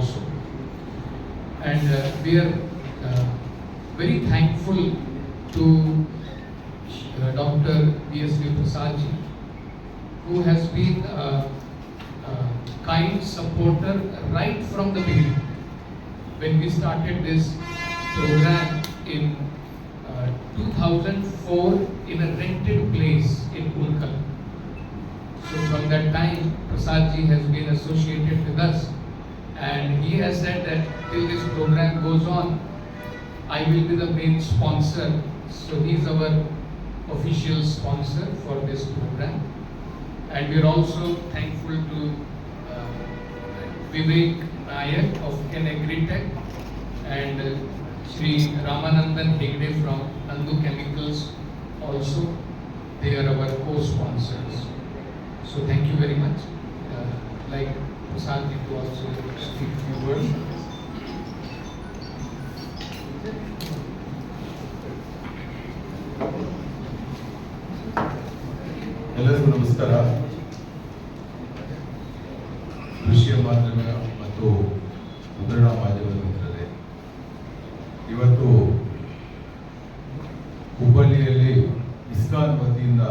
also. And we are very thankful to Dr. B.S.V. Prasadji, who has been a kind supporter right from the beginning. When we started this program in 2004 in a rented place in Ulkal. So from that time, Prasadji has been associated with us, and he has said that till this program goes on, I will be the main sponsor. So he is our official sponsor for this program. And we are also thankful to Vivek Nayak of Ken Agritech and Shri Ramanandan Hegde from Nandu Chemicals also. They are our co-sponsors. So thank you very much. Like Prasadji to also speak few words. ಎಲ್ಲರಿಗೂ ನಮಸ್ಕಾರ. ದೃಶ್ಯ ಮಾಧ್ಯಮ ಮತ್ತು ಮುದ್ರಣ ಮಾಧ್ಯಮದ ಮಿತ್ರರೇ, ಇವತ್ತು ಹುಬ್ಬಳ್ಳಿಯಲ್ಲಿ ಇಸ್ಕಾನ್ ವತಿಯಿಂದ